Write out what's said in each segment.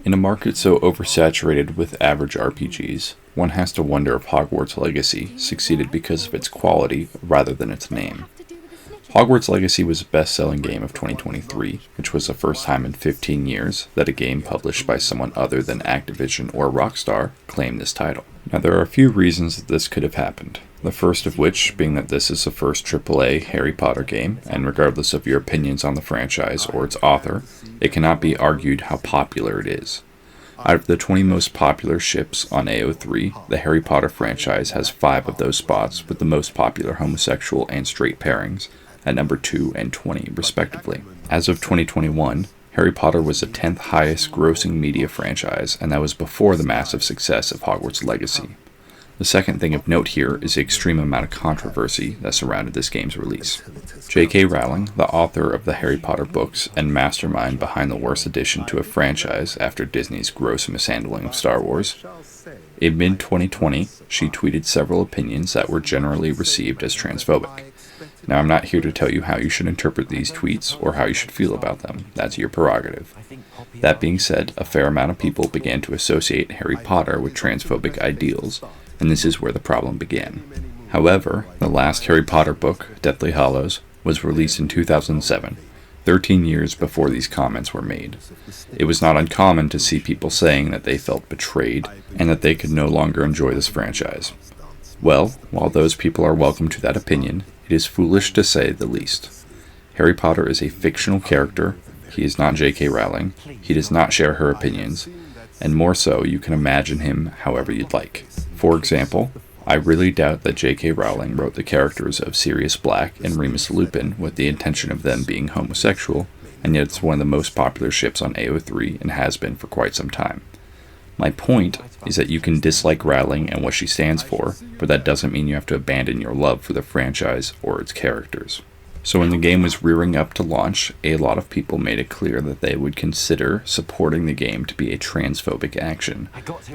In a market so oversaturated with average RPGs, one has to wonder if Hogwarts Legacy succeeded because of its quality rather than its name. Hogwarts Legacy was a best-selling game of 2023, which was the first time in 15 years that a game published by someone other than Activision or Rockstar claimed this title. Now, there are a few reasons that this could have happened. The first of which being that this is the first AAA Harry Potter game, and regardless of your opinions on the franchise or its author, it cannot be argued how popular it is. Out of the 20 most popular ships on AO3, the Harry Potter franchise has 5 of those spots, with the most popular homosexual and straight pairings at number 2 and 20, respectively. As of 2021, Harry Potter was the 10th highest grossing media franchise, and that was before the massive success of Hogwarts Legacy. The second thing of note here is the extreme amount of controversy that surrounded this game's release. J.K. Rowling, the author of the Harry Potter books and mastermind behind the worst addition to a franchise after Disney's gross mishandling of Star Wars, in mid-2020, she tweeted several opinions that were generally received as transphobic. Now, I'm not here to tell you how you should interpret these tweets or how you should feel about them. That's your prerogative. That being said, a fair amount of people began to associate Harry Potter with transphobic ideals, and this is where the problem began. However, the last Harry Potter book, Deathly Hallows, was released in 2007, 13 years before these comments were made. It was not uncommon to see people saying that they felt betrayed and that they could no longer enjoy this franchise. Well, while those people are welcome to that opinion, it is foolish to say the least. Harry Potter is a fictional character. He is not J.K. Rowling. He does not share her opinions, and more so, you can imagine him however you'd like. For example, I really doubt that J.K. Rowling wrote the characters of Sirius Black and Remus Lupin with the intention of them being homosexual, and yet it's one of the most popular ships on AO3 and has been for quite some time. My point is that you can dislike Rowling and what she stands for, but that doesn't mean you have to abandon your love for the franchise or its characters. So when the game was rearing up to launch, a lot of people made it clear that they would consider supporting the game to be a transphobic action.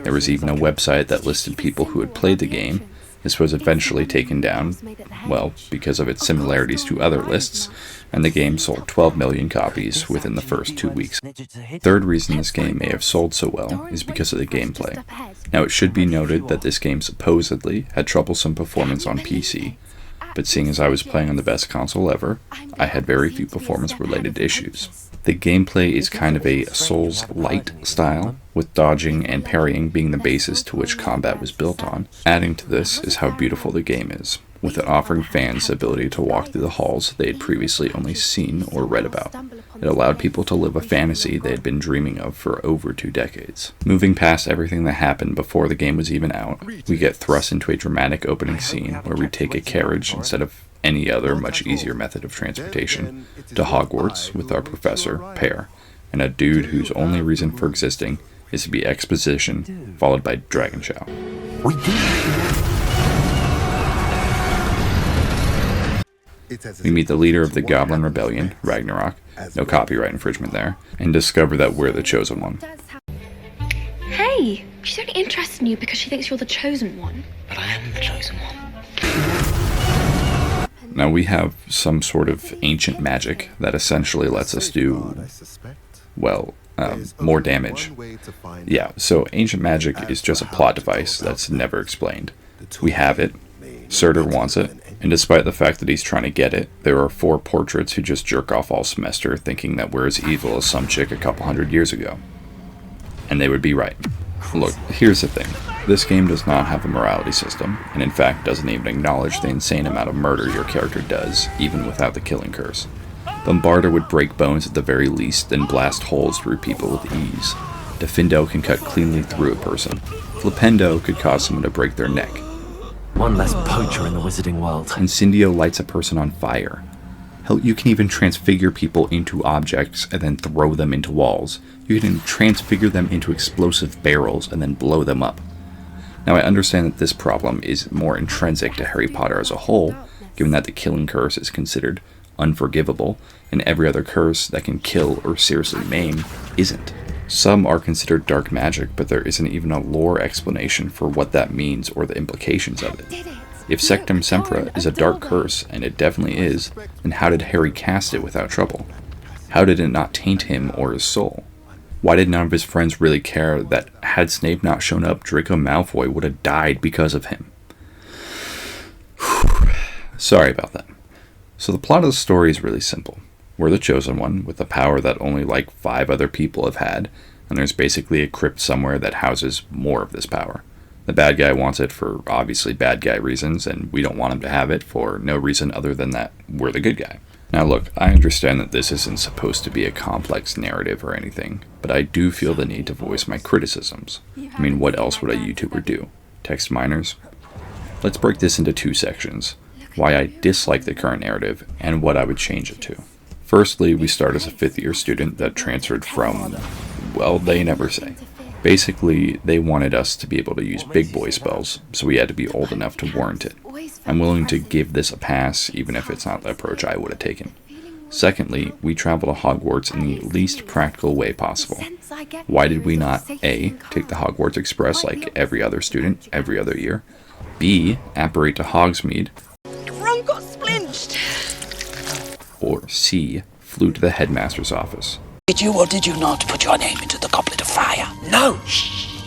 There was even a website that listed people who had played the game. This was eventually taken down, well, because of its similarities to other lists, and the game sold 12 million copies within the first 2 weeks. Third reason this game may have sold so well is because of the gameplay. Now, it should be noted that this game supposedly had troublesome performance on PC, but seeing as I was playing on the best console ever, I had very few performance-related issues. The gameplay is kind of a Souls-light style, with dodging and parrying being the basis to which combat was built on. Adding to this is how beautiful the game is, with it offering fans the ability to walk through the halls they had previously only seen or read about. It allowed people to live a fantasy they had been dreaming of for over 2 decades. Moving past everything that happened before the game was even out, we get thrust into a dramatic opening scene where we take a carriage instead of any other much easier method of transportation to Hogwarts with our professor, Pear, and a dude whose only reason for existing is to be exposition followed by Dragon Chow. We meet the leader of the Goblin Rebellion, Ragnarok, no copyright infringement there, and discover that we're the Chosen One. Hey, she's only interested in you because she thinks you're the Chosen One. But I am the Chosen One. Now we have some sort of ancient magic that essentially lets us do, well, more damage. Yeah, so ancient magic is just a plot device that's never explained. We have it, Surtur wants it, and despite the fact that he's trying to get it, there are 4 portraits who just jerk off all semester thinking that we're as evil as some chick a couple hundred years ago. And they would be right. Look, here's the thing. This game does not have a morality system, and in fact doesn't even acknowledge the insane amount of murder your character does, even without the killing curse. Bombarda would break bones at the very least, then blast holes through people with ease. Diffindo can cut cleanly through a person. Flipendo could cause someone to break their neck. One less poacher in the wizarding world. Incendio lights a person on fire. Hell, you can even transfigure people into objects and then throw them into walls. You can transfigure them into explosive barrels and then blow them up. Now, I understand that this problem is more intrinsic to Harry Potter as a whole, given that the killing curse is considered unforgivable, and every other curse that can kill or seriously maim isn't. Some are considered dark magic, but there isn't even a lore explanation for what that means or the implications of it. If Sectum Sempra is a dark curse, and it definitely is, then how did Harry cast it without trouble? How did it not taint him or his soul? Why did none of his friends really care that had Snape not shown up, Draco Malfoy would have died because of him? Sorry about that. So the plot of the story is really simple. We're the Chosen One, with a power that only like 5 other people have had, and there's basically a crypt somewhere that houses more of this power. The bad guy wants it for obviously bad guy reasons, and we don't want him to have it for no reason other than that we're the good guy. Now look, I understand that this isn't supposed to be a complex narrative or anything, but I do feel the need to voice my criticisms. I mean, what else would a YouTuber do? Text minors? Let's break this into 2 sections. Why I dislike the current narrative, and what I would change it to. Firstly, we start as a 5th year student that transferred from, well, they never say. Basically, they wanted us to be able to use big boy spells, so we had to be old enough to warrant it. I'm willing to give this a pass, even if it's not the approach I would have taken. Secondly, we travel to Hogwarts in the least practical way possible. Why did we not A, take the Hogwarts Express like every other student, every other year? B, apparate to Hogsmeade? Ron got splinched! Or C, flew to the headmaster's office? Did you or did you not put your name into the goblet of fire? No! Shh.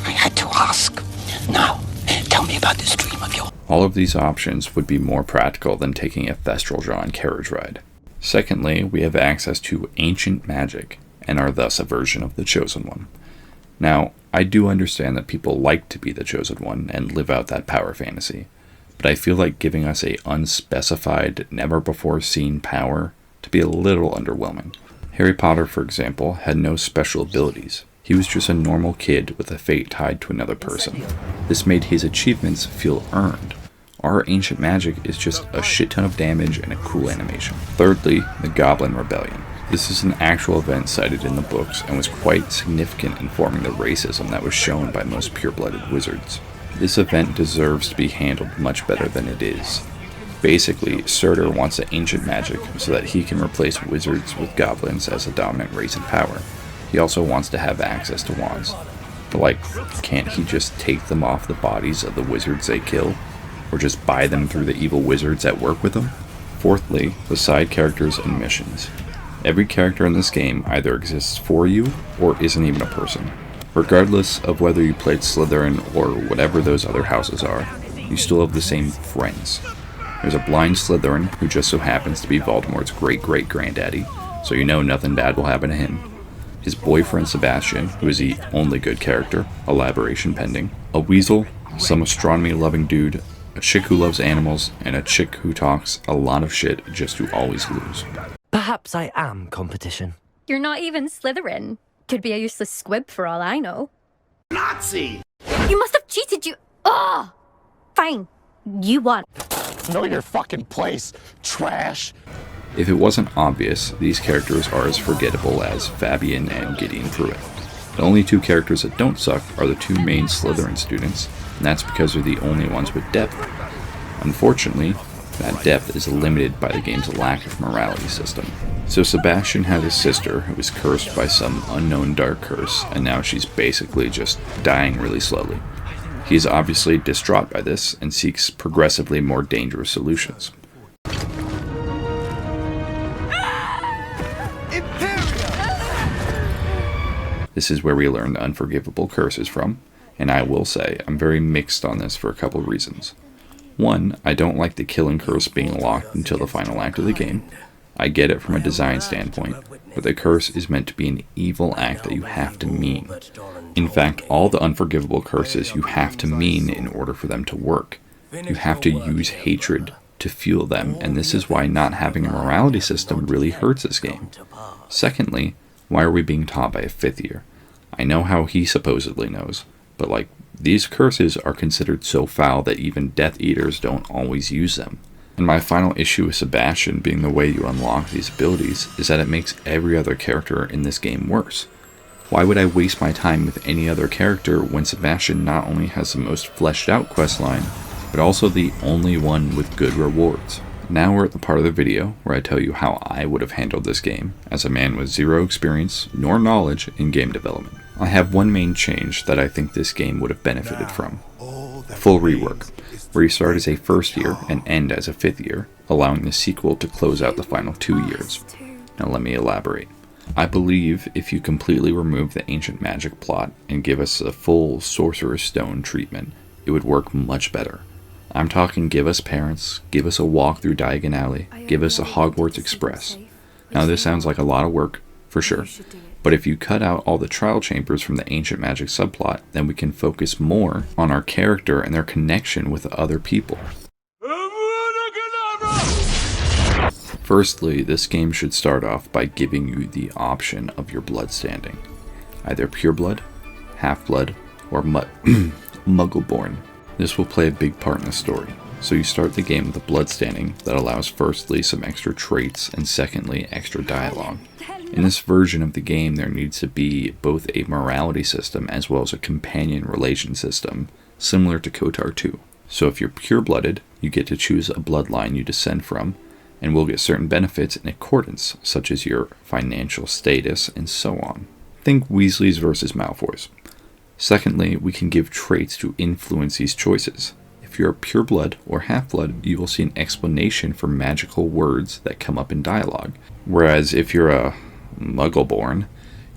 I had to ask. Now, tell me about this dream of yours. All of these options would be more practical than taking a Thestral drawn carriage ride. Secondly, we have access to ancient magic, and are thus a version of the Chosen One. Now, I do understand that people like to be the Chosen One and live out that power fantasy, but I feel like giving us a unspecified, never-before-seen power to be a little underwhelming. Harry Potter, for example, had no special abilities. He was just a normal kid with a fate tied to another person. This made his achievements feel earned. Our ancient magic is just a shit ton of damage and a cool animation. Thirdly, the Goblin Rebellion. This is an actual event cited in the books and was quite significant in forming the racism that was shown by most pure-blooded wizards. This event deserves to be handled much better than it is. Basically, Surtur wants the ancient magic so that he can replace wizards with goblins as a dominant race in power. He also wants to have access to wands. But like, can't he just take them off the bodies of the wizards they kill? Or just buy them through the evil wizards that work with them? Fourthly, the side characters and missions. Every character in this game either exists for you or isn't even a person. Regardless of whether you played Slytherin or whatever those other houses are, you still have the same friends. There's a blind Slytherin who just so happens to be Voldemort's great-great-granddaddy, so you know nothing bad will happen to him. His boyfriend Sebastian, who is the only good character, elaboration pending. A weasel, some astronomy-loving dude, a chick who loves animals, and a chick who talks a lot of shit just to always lose. Perhaps I am competition. You're not even Slytherin. Could be a useless squib for all I know. Nazi! You must have cheated, you... Oh! Fine. You won. Know your fucking place, trash! If it wasn't obvious, these characters are as forgettable as Fabian and Gideon Pruitt. The only 2 characters that don't suck are the 2 main Slytherin students, and that's because they're the only ones with depth. Unfortunately, that depth is limited by the game's lack of morality system. So Sebastian had a sister who was cursed by some unknown dark curse, and now she's basically just dying really slowly. He is obviously distraught by this and seeks progressively more dangerous solutions. This is where we learn the unforgivable curses from, and I will say I'm very mixed on this for a couple reasons. One, I don't like the killing curse being locked until the final act of the game. I get it from a design standpoint, but the curse is meant to be an evil act that you have to mean. In fact, all the unforgivable curses you have to mean in order for them to work. You have to use hatred to fuel them, and this is why not having a morality system really hurts this game. Secondly, why are we being taught by a 5th year? I know how he supposedly knows, but like, these curses are considered so foul that even Death Eaters don't always use them. And my final issue with Sebastian being the way you unlock these abilities is that it makes every other character in this game worse. Why would I waste my time with any other character when Sebastian not only has the most fleshed out questline, but also the only one with good rewards? Now we're at the part of the video where I tell you how I would have handled this game as a man with 0 experience nor knowledge in game development. I have one main change that I think this game would have benefited from. A full rework, where you start as a 1st year and end as a 5th year, allowing the sequel to close out the final 2 years. Now let me elaborate. I believe if you completely remove the ancient magic plot and give us a full Sorcerer's Stone treatment, it would work much better. I'm talking give us parents, give us a walk through Diagon Alley, give us a Hogwarts Express. Now this sounds like a lot of work, for sure, but if you cut out all the trial chambers from the ancient magic subplot, then we can focus more on our character and their connection with other people. Firstly, this game should start off by giving you the option of your blood standing. Either pureblood, half-blood, or Muggleborn. This will play a big part in the story. So you start the game with a blood standing that allows firstly some extra traits and secondly extra dialogue. In this version of the game there needs to be both a morality system as well as a companion relation system, similar to KOTOR 2. So if you're pure-blooded, you get to choose a bloodline you descend from, and will get certain benefits in accordance, such as your financial status and so on. Think Weasleys versus Malfoys. Secondly, we can give traits to influence these choices. If you're a pureblood or half-blood, you will see an explanation for magical words that come up in dialogue, whereas if you're a Muggleborn,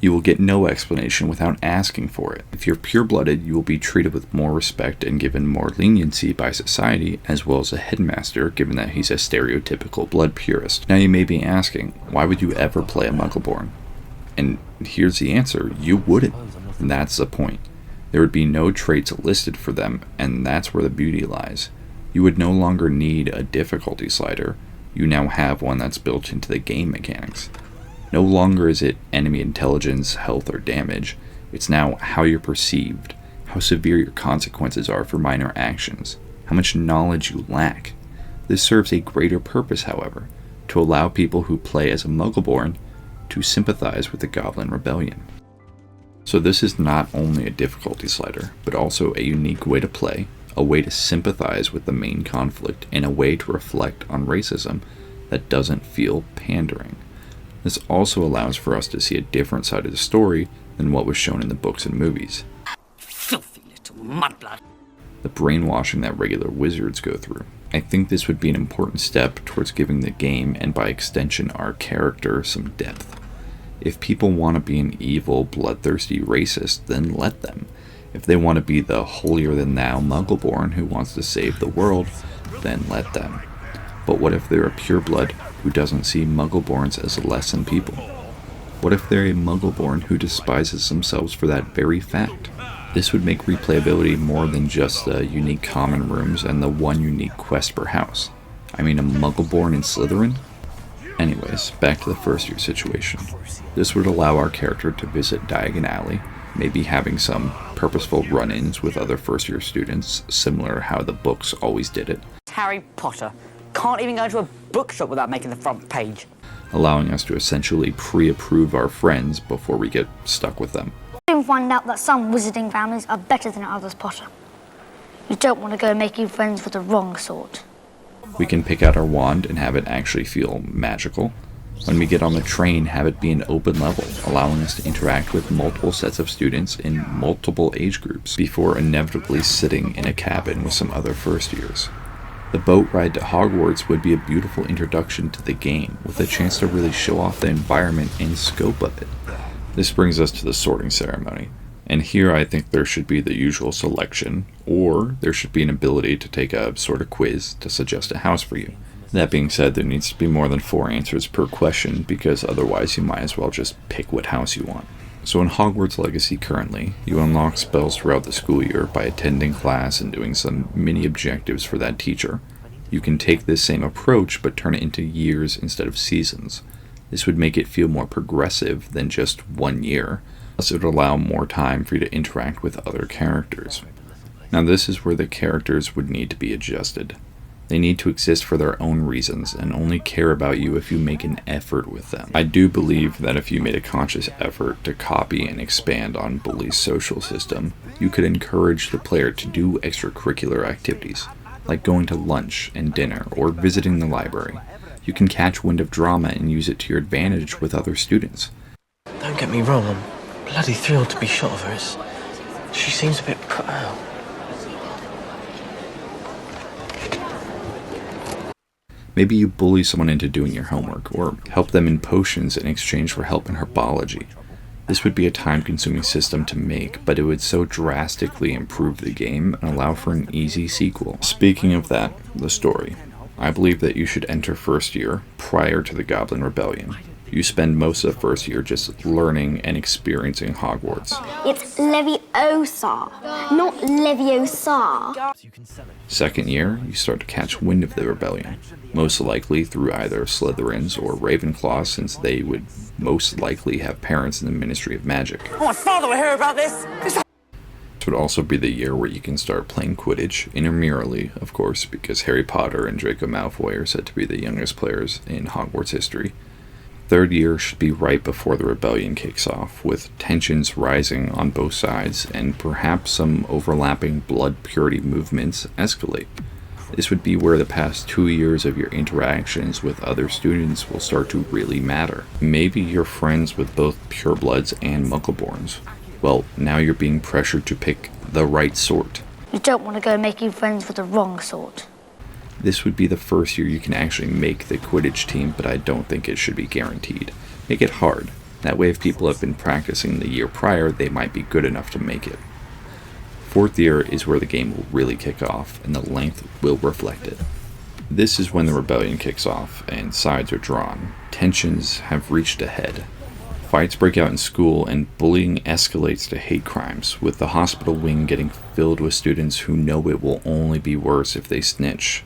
you will get no explanation without asking for it. If you're pure-blooded, you will be treated with more respect and given more leniency by society, as well as a headmaster, given that he's a stereotypical blood purist. Now you may be asking, why would you ever play a Muggleborn? And here's the answer, you wouldn't. And that's the point. There would be no traits listed for them, and that's where the beauty lies. You would no longer need a difficulty slider, you now have one that's built into the game mechanics. No longer is it enemy intelligence, health, or damage. It's now how you're perceived, how severe your consequences are for minor actions, how much knowledge you lack. This serves a greater purpose, however, to allow people who play as a Muggleborn to sympathize with the Goblin Rebellion. So this is not only a difficulty slider, but also a unique way to play, a way to sympathize with the main conflict, and a way to reflect on racism that doesn't feel pandering. This also allows for us to see a different side of the story than what was shown in the books and movies. Filthy little mudblood. The brainwashing that regular wizards go through. I think this would be an important step towards giving the game, and by extension our character, some depth. If people want to be an evil, bloodthirsty racist, then let them. If they want to be the holier-than-thou Muggleborn who wants to save the world, then let them. But what if they're a pureblood who doesn't see Muggleborns as less than people? What if they're a Muggleborn who despises themselves for that very fact? This would make replayability more than just the unique common rooms and the one unique quest per house. I mean, a Muggleborn in Slytherin? Anyways, back to the first year situation. This would allow our character to visit Diagon Alley, maybe having some purposeful run-ins with other first year students, similar to how the books always did it. Harry Potter. Can't even go to a bookshop without making the front page. Allowing us to essentially pre-approve our friends before we get stuck with them. Soon find out that some wizarding families are better than others, Potter. You don't want to go making friends with the wrong sort. We can pick out our wand and have it actually feel magical. When we get on the train, have it be an open level, allowing us to interact with multiple sets of students in multiple age groups before inevitably sitting in a cabin with some other first years. The boat ride to Hogwarts would be a beautiful introduction to the game, with a chance to really show off the environment and scope of it. This brings us to the sorting ceremony, and here I think there should be the usual selection, or there should be an ability to take a sort of quiz to suggest a house for you. That being said, there needs to be more than 4 answers per question, because otherwise you might as well just pick what house you want. So in Hogwarts Legacy currently, you unlock spells throughout the school year by attending class and doing some mini objectives for that teacher. You can take this same approach but turn it into years instead of seasons. This would make it feel more progressive than just 1 year, plus it would allow more time for you to interact with other characters. Now this is where the characters would need to be adjusted. They need to exist for their own reasons and only care about you if you make an effort with them. I do believe that if you made a conscious effort to copy and expand on Bully's social system, you could encourage the player to do extracurricular activities, like going to lunch and dinner or visiting the library. You can catch wind of drama and use it to your advantage with other students. Don't get me wrong, I'm bloody thrilled to be shot of her. She seems a bit put out. Maybe you bully someone into doing your homework, or help them in potions in exchange for help in herbology. This would be a time-consuming system to make, but it would so drastically improve the game and allow for an easy sequel. Speaking of that, the story. I believe that you should enter first year prior to the Goblin Rebellion. You spend most of the first year just learning and experiencing Hogwarts. It's Leviosa, not Leviosa. Second year, you start to catch wind of the rebellion, most likely through either Slytherins or Ravenclaws, since they would most likely have parents in the Ministry of Magic. My father will hear about this. This would also be the year where you can start playing Quidditch, intramurally, of course, because Harry Potter and Draco Malfoy are said to be the youngest players in Hogwarts history. Third year should be right before the rebellion kicks off, with tensions rising on both sides and perhaps some overlapping blood purity movements escalate. This would be where the past 2 years of your interactions with other students will start to really matter. Maybe you're friends with both purebloods and muggleborns. Well, now you're being pressured to pick the right sort. You don't want to go making friends with the wrong sort. This would be the first year you can actually make the Quidditch team, but I don't think it should be guaranteed. Make it hard. That way if people have been practicing the year prior, they might be good enough to make it. Fourth year is where the game will really kick off, and the length will reflect it. This is when the rebellion kicks off, and sides are drawn. Tensions have reached a head. Fights break out in school, and bullying escalates to hate crimes, with the hospital wing getting filled with students who know it will only be worse if they snitch.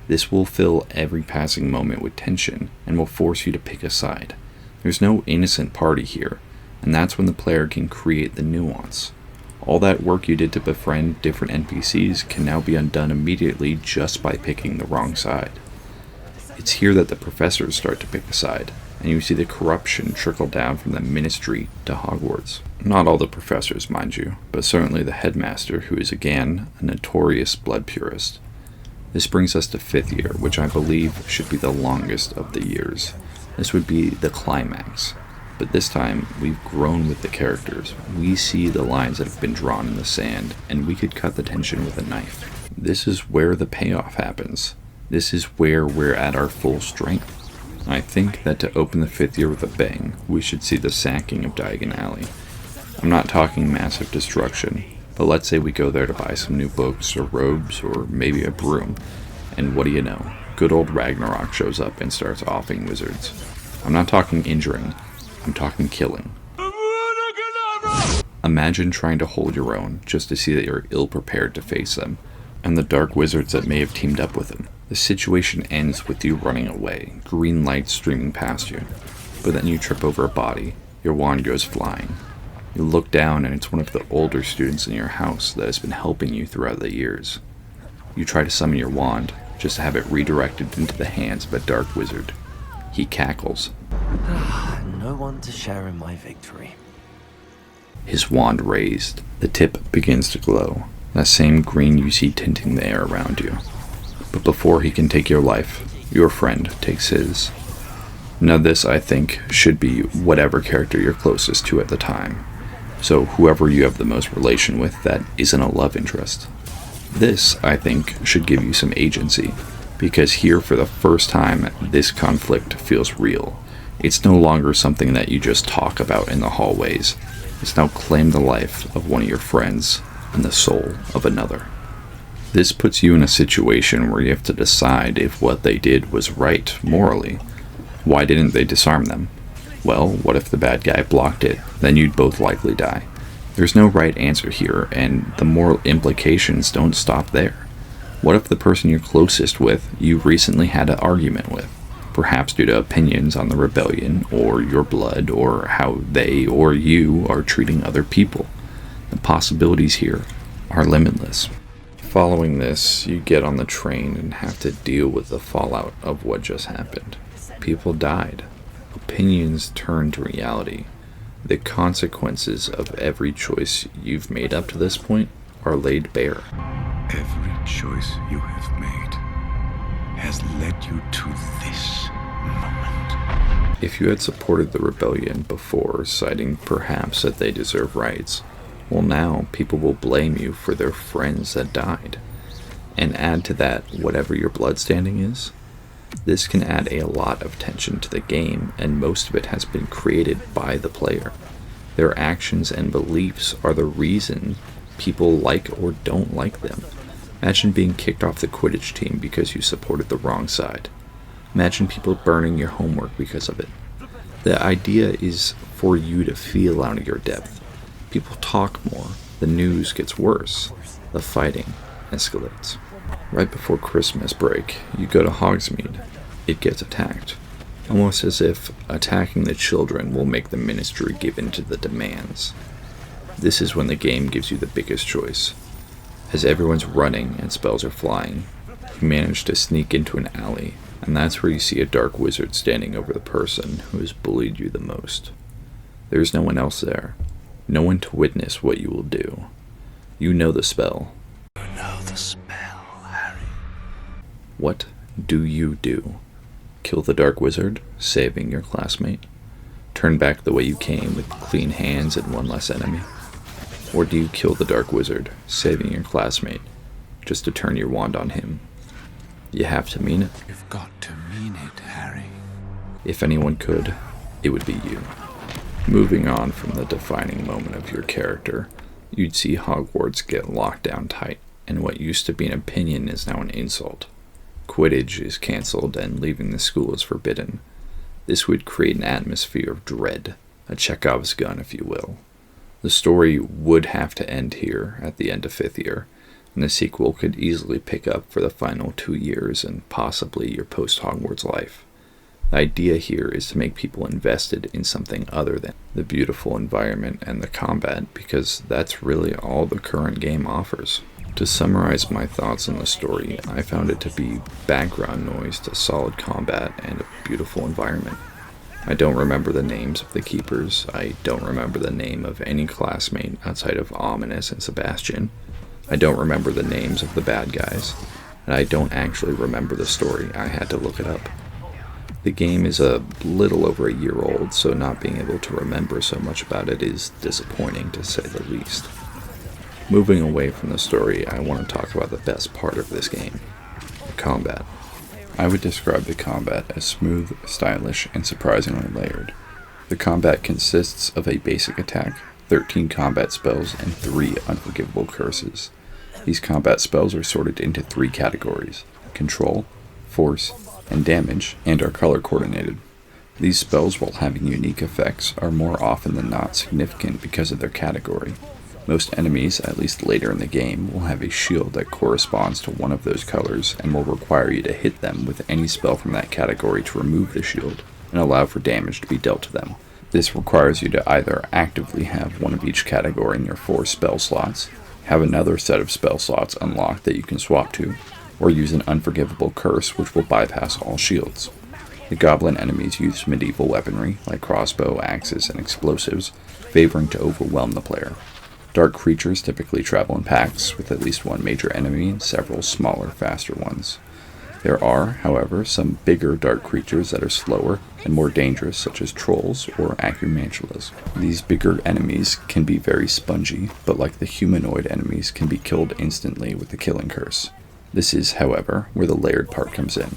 This will fill every passing moment with tension, and will force you to pick a side. There's no innocent party here, and that's when the player can create the nuance. All that work you did to befriend different NPCs can now be undone immediately just by picking the wrong side. It's here that the professors start to pick a side, and you see the corruption trickle down from the Ministry to Hogwarts. Not all the professors, mind you, but certainly the headmaster, who is again a notorious blood purist. This brings us to fifth year, which I believe should be the longest of the years. This would be the climax. But this time, we've grown with the characters. We see the lines that have been drawn in the sand, and we could cut the tension with a knife. This is where the payoff happens. This is where we're at our full strength. I think that to open the fifth year with a bang, we should see the sacking of Diagon Alley. I'm not talking massive destruction, but let's say we go there to buy some new books or robes or maybe a broom, and what do you know? Good old Ragnarok shows up and starts offing wizards. I'm not talking injuring, I'm talking killing. Imagine trying to hold your own just to see that you're ill-prepared to face them, and the dark wizards that may have teamed up with them. The situation ends with you running away, green light streaming past you, but then you trip over a body, your wand goes flying. You look down and it's one of the older students in your house that has been helping you throughout the years. You try to summon your wand, just to have it redirected into the hands of a dark wizard. He cackles. No one to share in my victory. His wand raised. The tip begins to glow, that same green you see tinting the air around you. But before he can take your life, your friend takes his. Now this, I think, should be whatever character you're closest to at the time. So whoever you have the most relation with that isn't a love interest. This, I think, should give you some agency, because here for the first time, this conflict feels real. It's no longer something that you just talk about in the hallways. It's now claim the life of one of your friends and the soul of another. This puts you in a situation where you have to decide if what they did was right morally. Why didn't they disarm them? Well, what if the bad guy blocked it? Then you'd both likely die. There's no right answer here, and the moral implications don't stop there. What if the person you're closest with you recently had an argument with? Perhaps due to opinions on the rebellion, or your blood, or how they or you are treating other people. The possibilities here are limitless. Following this, you get on the train and have to deal with the fallout of what just happened. People died. Opinions turned to reality. The consequences of every choice you've made up to this point are laid bare. Every choice you have made has led you to this moment. If you had supported the rebellion before, citing perhaps that they deserve rights, well now people will blame you for their friends that died. And add to that whatever your blood standing is, This can add a lot of tension to the game, and most of it has been created by the player. Their actions and beliefs are the reason people like or don't like them. Imagine being kicked off the Quidditch team because you supported the wrong side. Imagine people burning your homework because of it. The idea is for you to feel out of your depth. People talk more, the news gets worse, the fighting escalates. Right before Christmas break, you go to Hogsmeade. It gets attacked. Almost as if attacking the children will make the ministry give in to the demands. This is when the game gives you the biggest choice. As everyone's running and spells are flying, you manage to sneak into an alley, and that's where you see a dark wizard standing over the person who has bullied you the most. There's no one else there, no one to witness what you will do. You know the spell. You know the spell, Harry. What do you do? Kill the dark wizard, saving your classmate? Turn back the way you came with clean hands and one less enemy? Or do you kill the dark wizard, saving your classmate, just to turn your wand on him? You have to mean it. You've got to mean it, Harry. If anyone could, it would be you. Moving on from the defining moment of your character, you'd see Hogwarts get locked down tight, and what used to be an opinion is now an insult. Quidditch is cancelled and leaving the school is forbidden. This would create an atmosphere of dread, a Chekhov's gun if you will. The story would have to end here at the end of 5th year, and the sequel could easily pick up for the final 2 years and possibly your post-Hogwarts life. The idea here is to make people invested in something other than the beautiful environment and the combat, because that's really all the current game offers. To summarize my thoughts on the story, I found it to be background noise to solid combat and a beautiful environment. I don't remember the names of the keepers, I don't remember the name of any classmate outside of Ominous and Sebastian, I don't remember the names of the bad guys, and I don't actually remember the story, I had to look it up. The game is a little over a year old, so not being able to remember so much about it is disappointing to say the least. Moving away from the story, I want to talk about the best part of this game, the combat. I would describe the combat as smooth, stylish, and surprisingly layered. The combat consists of a basic attack, 13 combat spells, and 3 unforgivable curses. These combat spells are sorted into 3 categories: control, force, and damage, and are color coordinated. These spells, while having unique effects, are more often than not significant because of their category. Most enemies, at least later in the game, will have a shield that corresponds to one of those colors and will require you to hit them with any spell from that category to remove the shield and allow for damage to be dealt to them. This requires you to either actively have one of each category in your 4 spell slots, have another set of spell slots unlocked that you can swap to, or use an unforgivable curse which will bypass all shields. The goblin enemies use medieval weaponry like crossbow, axes, and explosives, favoring to overwhelm the player. Dark creatures typically travel in packs, with at least one major enemy and several smaller, faster ones. There are, however, some bigger dark creatures that are slower and more dangerous, such as trolls or accumantulas. These bigger enemies can be very spongy, but like the humanoid enemies, can be killed instantly with the killing curse. This is, however, where the layered part comes in.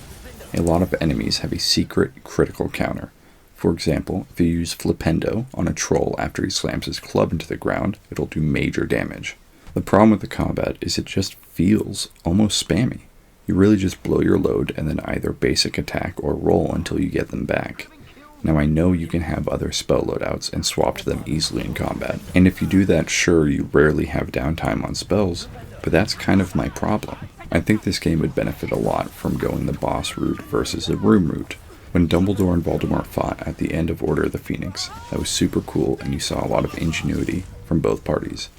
A lot of enemies have a secret critical counter. For example, if you use Flipendo on a troll after he slams his club into the ground, it'll do major damage. The problem with the combat is it just feels almost spammy. You really just blow your load and then either basic attack or roll until you get them back. Now I know you can have other spell loadouts and swap to them easily in combat, and if you do that, sure, you rarely have downtime on spells, but that's kind of my problem. I think this game would benefit a lot from going the boss route versus the room route. When Dumbledore and Voldemort fought at the end of Order of the Phoenix, that was super cool and you saw a lot of ingenuity from both parties.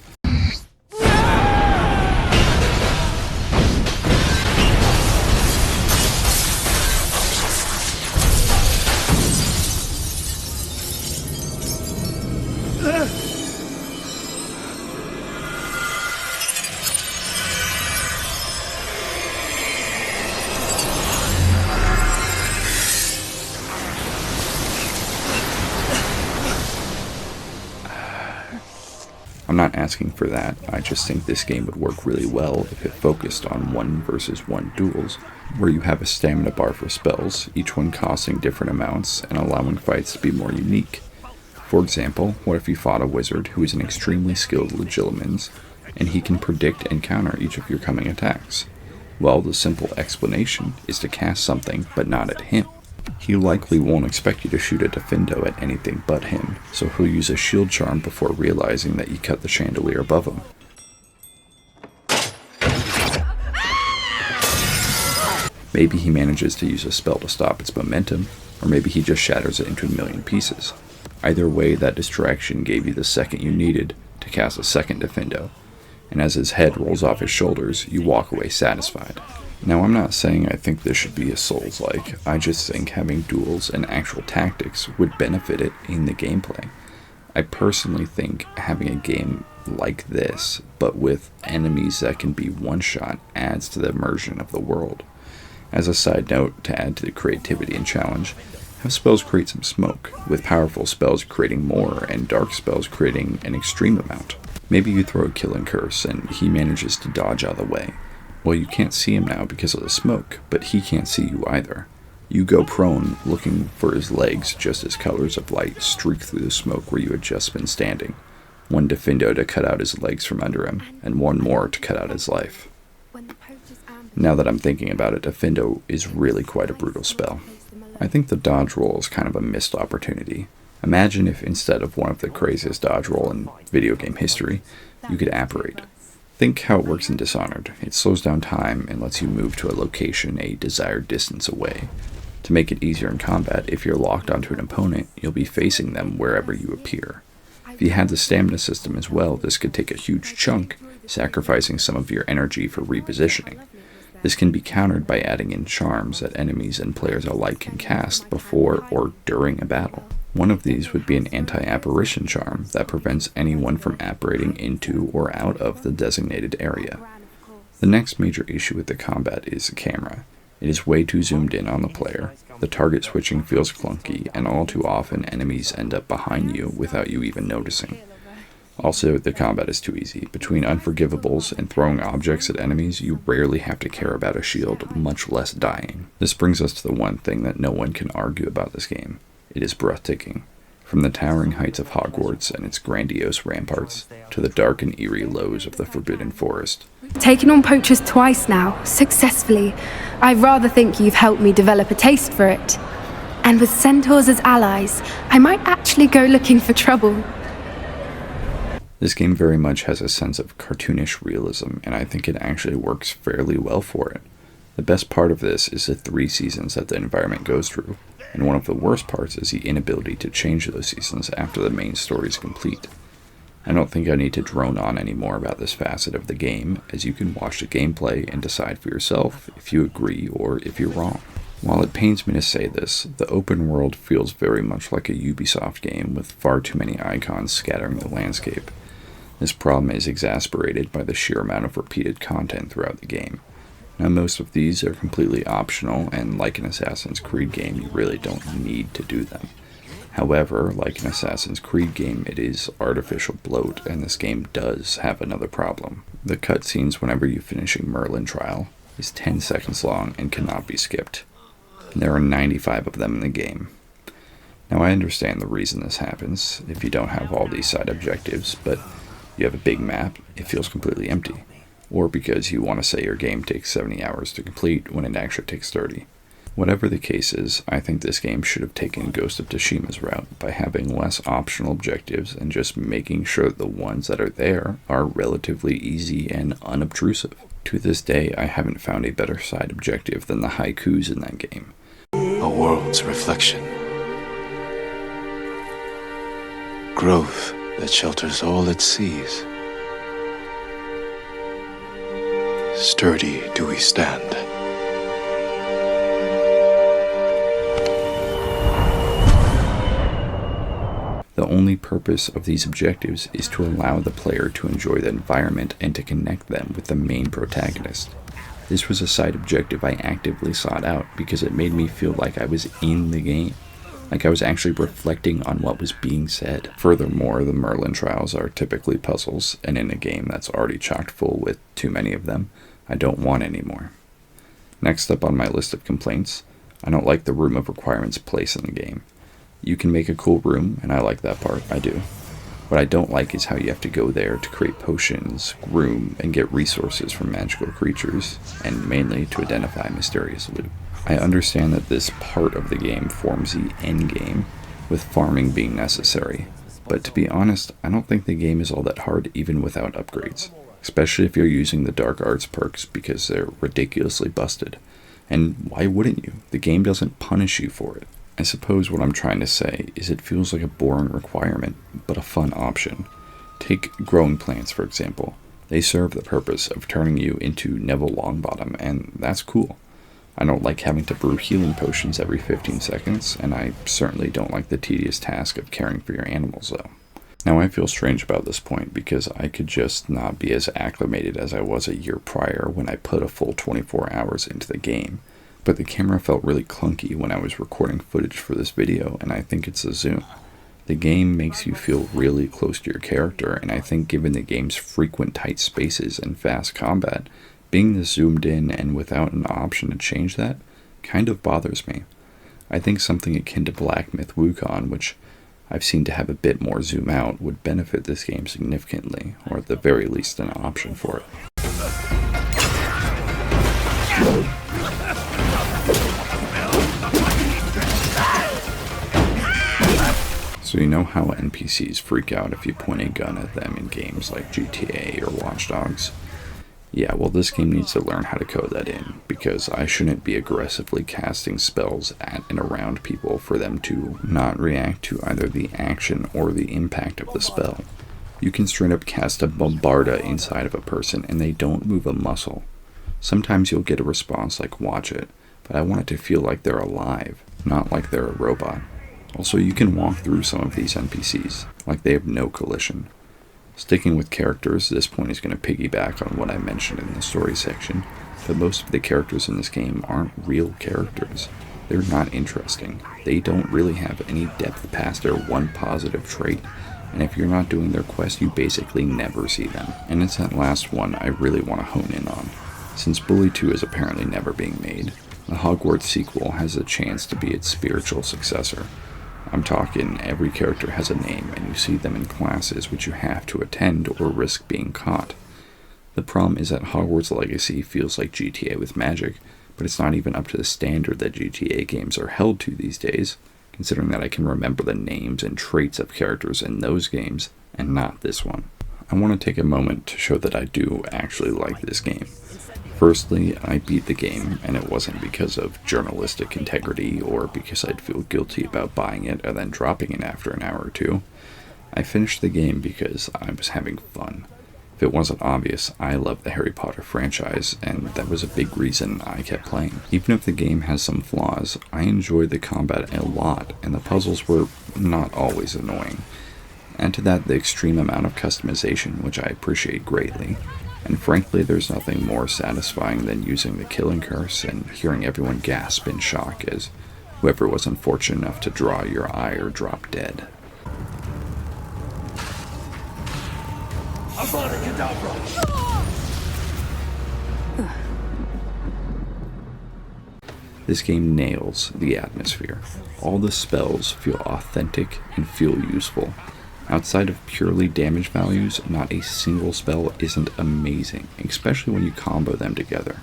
I'm not asking for that, I just think this game would work really well if it focused on 1 versus 1 duels, where you have a stamina bar for spells, each one costing different amounts and allowing fights to be more unique. For example, what if you fought a wizard who is an extremely skilled legilimens, and he can predict and counter each of your coming attacks? Well, the simple explanation is to cast something, but not at him. He likely won't expect you to shoot a defendo at anything but him, so he'll use a shield charm before realizing that you cut the chandelier above him. Maybe he manages to use a spell to stop its momentum, or maybe he just shatters it into a million pieces. Either way, that distraction gave you the second you needed to cast a second defendo, and as his head rolls off his shoulders, you walk away satisfied. Now, I'm not saying I think this should be a Souls-like, I just think having duels and actual tactics would benefit it in the gameplay. I personally think having a game like this, but with enemies that can be one-shot, adds to the immersion of the world. As a side note, to add to the creativity and challenge, have spells create some smoke, with powerful spells creating more and dark spells creating an extreme amount. Maybe you throw a killing curse and he manages to dodge out of the way. Well, you can't see him now because of the smoke, but he can't see you either. You go prone, looking for his legs just as colors of light streak through the smoke where you had just been standing. 1 defendo to cut out his legs from under him, and 1 more to cut out his life. Now that I'm thinking about it, defendo is really quite a brutal spell. I think the dodge roll is kind of a missed opportunity. Imagine if instead of one of the craziest dodge roll in video game history, you could apparate. Think how it works in Dishonored. It slows down time and lets you move to a location a desired distance away. To make it easier in combat, if you're locked onto an opponent, you'll be facing them wherever you appear. If you had the stamina system as well, this could take a huge chunk, sacrificing some of your energy for repositioning. This can be countered by adding in charms that enemies and players alike can cast before or during a battle. One of these would be an anti-apparition charm that prevents anyone from apparating into or out of the designated area. The next major issue with the combat is the camera. It is way too zoomed in on the player. The target switching feels clunky, and all too often enemies end up behind you without you even noticing. Also, the combat is too easy. Between unforgivables and throwing objects at enemies, you rarely have to care about a shield, much less dying. This brings us to the one thing that no one can argue about this game. It is breathtaking. From the towering heights of Hogwarts and its grandiose ramparts, to the dark and eerie lows of the Forbidden Forest. Taken on poachers twice now, successfully. I rather think you've helped me develop a taste for it. And with centaurs as allies, I might actually go looking for trouble. This game very much has a sense of cartoonish realism, and I think it actually works fairly well for it. The best part of this is the 3 seasons that the environment goes through, and one of the worst parts is the inability to change those seasons after the main story is complete. I don't think I need to drone on anymore about this facet of the game, as you can watch the gameplay and decide for yourself if you agree or if you're wrong. While it pains me to say this, the open world feels very much like a Ubisoft game with far too many icons scattering the landscape. This problem is exacerbated by the sheer amount of repeated content throughout the game. Now, most of these are completely optional, and like an Assassin's Creed game, you really don't need to do them. However, like an Assassin's Creed game, it is artificial bloat, and this game does have another problem. The cutscenes whenever you finish a Merlin trial is 10 seconds long and cannot be skipped. And there are 95 of them in the game. Now, I understand the reason this happens, if you don't have all these side objectives, but you have a big map, it feels completely empty. Or because you want to say your game takes 70 hours to complete when it actually takes 30. Whatever the case is, I think this game should have taken Ghost of Tsushima's route by having less optional objectives and just making sure that the ones that are there are relatively easy and unobtrusive. To this day, I haven't found a better side objective than the haikus in that game. A world's reflection. Growth that shelters all it sees. Sturdy do we stand. The only purpose of these objectives is to allow the player to enjoy the environment and to connect them with the main protagonist. This was a side objective I actively sought out because it made me feel like I was in the game. like I was actually reflecting on what was being said. Furthermore, the Merlin trials are typically puzzles, and in a game that's already chocked full with too many of them, I don't want any more. Next up on my list of complaints, I don't like the room of requirements place in the game. You can make a cool room, and I like that part, I do. What I don't like is how you have to go there to create potions, groom, and get resources from magical creatures, and mainly to identify mysterious loot. I understand that this part of the game forms the end game, with farming being necessary, but to be honest, I don't think the game is all that hard even without upgrades, especially if you're using the dark arts perks because they're ridiculously busted. And why wouldn't you? The game doesn't punish you for it. I suppose what I'm trying to say is it feels like a boring requirement, but a fun option. Take growing plants, for example. They serve the purpose of turning you into Neville Longbottom, and that's cool. I don't like having to brew healing potions every 15 seconds, and I certainly don't like the tedious task of caring for your animals, though. Now I feel strange about this point because I could just not be as acclimated as I was a year prior when I put a full 24 hours into the game. But the camera felt really clunky when I was recording footage for this video, and I think it's the zoom. The game makes you feel really close to your character, and I think given the game's frequent tight spaces and fast combat, being this zoomed in and without an option to change that kind of bothers me. I think something akin to Black Myth Wukong, which I've seen to have a bit more zoom out, would benefit this game significantly, or at the very least an option for it. So you know how NPCs freak out if you point a gun at them in games like GTA or Watch Dogs? Yeah, well this game needs to learn how to code that in, because I shouldn't be aggressively casting spells at and around people for them to not react to either the action or the impact of the spell. You can straight up cast a bombarda inside of a person and they don't move a muscle. Sometimes you'll get a response like watch it, but I want it to feel like they're alive, not like they're a robot. Also, you can walk through some of these NPCs, like they have no collision. Sticking with characters, this point is going to piggyback on what I mentioned in the story section, but most of the characters in this game aren't real characters. They're not interesting. They don't really have any depth past their one positive trait, and if you're not doing their quest, you basically never see them. And it's that last one I really want to hone in on. Since Bully 2 is apparently never being made, the Hogwarts sequel has a chance to be its spiritual successor. I'm talking every character has a name and you see them in classes which you have to attend or risk being caught. The problem is that Hogwarts Legacy feels like GTA with magic, but it's not even up to the standard that GTA games are held to these days, considering that I can remember the names and traits of characters in those games and not this one. I want to take a moment to show that I do actually like this game. Firstly, I beat the game, and it wasn't because of journalistic integrity or because I'd feel guilty about buying it and then dropping it after an hour or two. I finished the game because I was having fun. If it wasn't obvious, I love the Harry Potter franchise, and that was a big reason I kept playing. Even if the game has some flaws, I enjoyed the combat a lot, and the puzzles were not always annoying. Add to that the extreme amount of customization, which I appreciate greatly. And frankly, there's nothing more satisfying than using the killing curse and hearing everyone gasp in shock as whoever was unfortunate enough to draw your eye or drop dead. This game nails the atmosphere. All the spells feel authentic and feel useful. Outside of purely damage values, not a single spell isn't amazing, especially when you combo them together.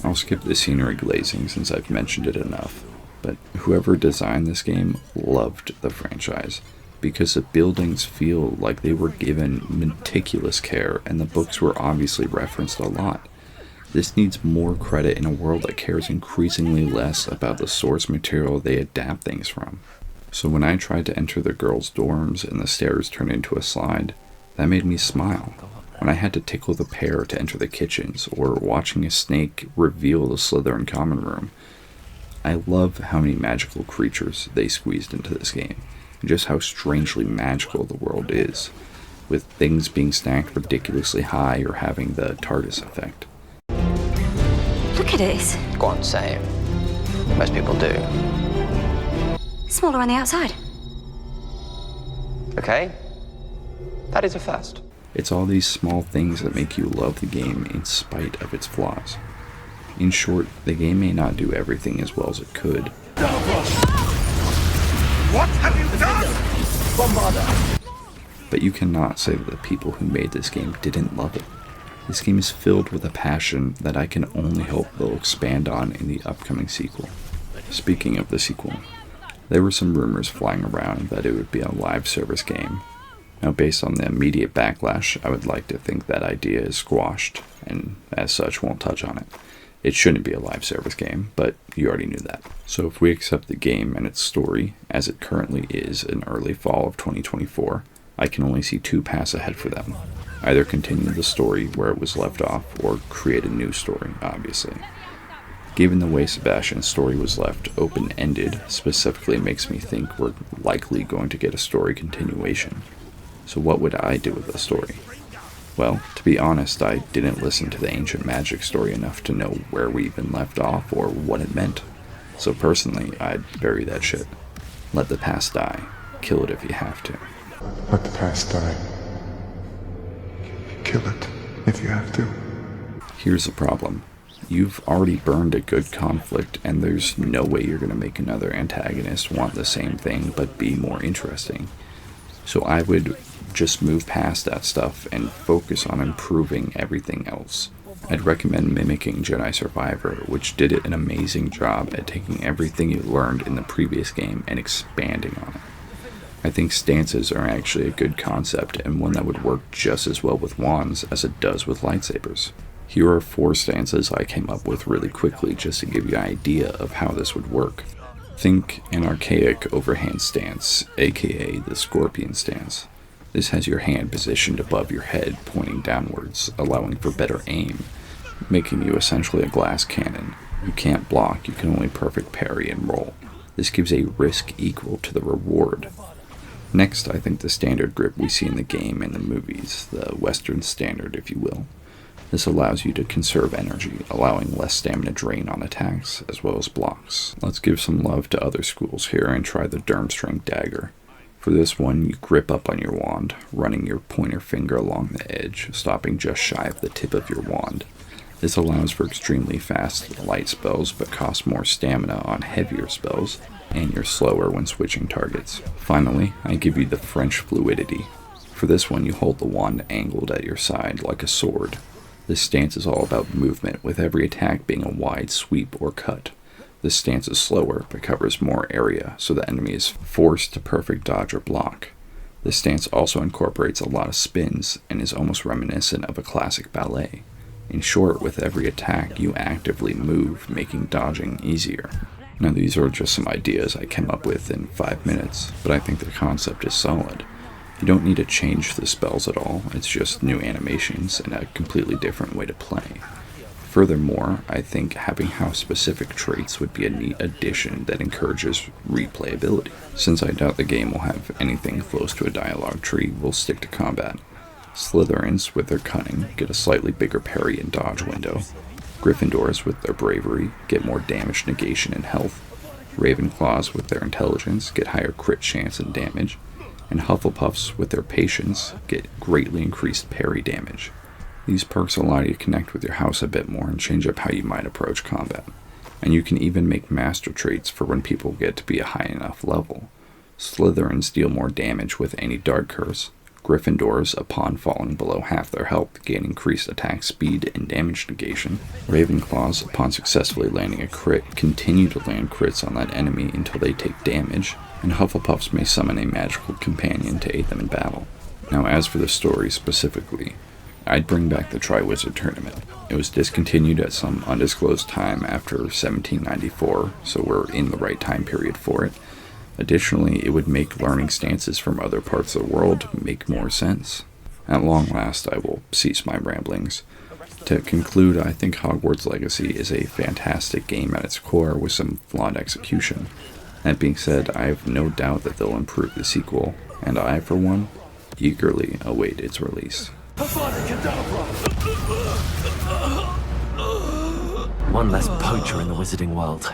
I'll skip the scenery glazing since I've mentioned it enough, but whoever designed this game loved the franchise, because the buildings feel like they were given meticulous care and the books were obviously referenced a lot. This needs more credit in a world that cares increasingly less about the source material they adapt things from. So when I tried to enter the girls' dorms and the stairs turned into a slide, that made me smile. When I had to tickle the pear to enter the kitchens, or watching a snake reveal the Slytherin common room, I love how many magical creatures they squeezed into this game, and just how strangely magical the world is, with things being stacked ridiculously high or having the TARDIS effect. Look at this. Go on, say it. Most people do. Smaller on the outside. Okay. That is a first. It's all these small things that make you love the game in spite of its flaws. In short, the game may not do everything as well as it could. What have you done? But you cannot say that the people who made this game didn't love it. This game is filled with a passion that I can only hope they'll expand on in the upcoming sequel. Speaking of the sequel, there were some rumors flying around that it would be a live service game. Now, based on the immediate backlash, I would like to think that idea is squashed, and as such won't touch on it. It shouldn't be a live service game, but you already knew that. So if we accept the game and its story as it currently is in early fall of 2024, I can only see two paths ahead for them. Either continue the story where it was left off, or create a new story, obviously. Given the way Sebastian's story was left open-ended, specifically makes me think we're likely going to get a story continuation. So what would I do with the story? Well, to be honest, I didn't listen to the ancient magic story enough to know where we even left off or what it meant. So personally, I'd bury that shit. Let the past die. Kill it if you have to. Let the past die. Kill it if you have to. Here's the problem. You've already burned a good conflict, and there's no way you're going to make another antagonist want the same thing but be more interesting. So I would just move past that stuff and focus on improving everything else. I'd recommend mimicking Jedi Survivor, which did an amazing job at taking everything you learned in the previous game and expanding on it. I think stances are actually a good concept and one that would work just as well with wands as it does with lightsabers. Here are 4 stances I came up with really quickly just to give you an idea of how this would work. Think an archaic overhand stance, aka the scorpion stance. This has your hand positioned above your head, pointing downwards, allowing for better aim, making you essentially a glass cannon. You can't block, you can only perfect parry and roll. This gives a risk equal to the reward. Next, I think the standard grip we see in the game and the movies, the Western standard if you will. This allows you to conserve energy, allowing less stamina drain on attacks, as well as blocks. Let's give some love to other schools here and try the Durmstrang dagger. For this one, you grip up on your wand, running your pointer finger along the edge, stopping just shy of the tip of your wand. This allows for extremely fast, light spells, but costs more stamina on heavier spells, and you're slower when switching targets. Finally, I give you the French fluidity. For this one, you hold the wand angled at your side like a sword. This stance is all about movement, with every attack being a wide sweep or cut. This stance is slower, but covers more area, so the enemy is forced to perfect dodge or block. This stance also incorporates a lot of spins, and is almost reminiscent of a classic ballet. In short, with every attack, you actively move, making dodging easier. Now these are just some ideas I came up with in 5 minutes, but I think the concept is solid. You don't need to change the spells at all, it's just new animations and a completely different way to play. Furthermore, I think having house-specific traits would be a neat addition that encourages replayability. Since I doubt the game will have anything close to a dialogue tree, we'll stick to combat. Slytherins, with their cunning, get a slightly bigger parry and dodge window. Gryffindors, with their bravery, get more damage negation and health. Ravenclaws, with their intelligence, get higher crit chance and damage. And Hufflepuffs, with their patience, get greatly increased parry damage. These perks allow you to connect with your house a bit more and change up how you might approach combat. And you can even make master traits for when people get to be a high enough level. Slytherins deal more damage with any dark curse. Gryffindors, upon falling below half their health, gain increased attack speed and damage negation. Ravenclaws, upon successfully landing a crit, continue to land crits on that enemy until they take damage. And Hufflepuffs may summon a magical companion to aid them in battle. Now as for the story specifically, I'd bring back the Triwizard Tournament. It was discontinued at some undisclosed time after 1794, so we're in the right time period for it. Additionally, it would make learning stances from other parts of the world make more sense. At long last, I will cease my ramblings. To conclude, I think Hogwarts Legacy is a fantastic game at its core with some flawed execution. That being said, I have no doubt that they'll improve the sequel, and I, for one, eagerly await its release. One less poacher in the wizarding world.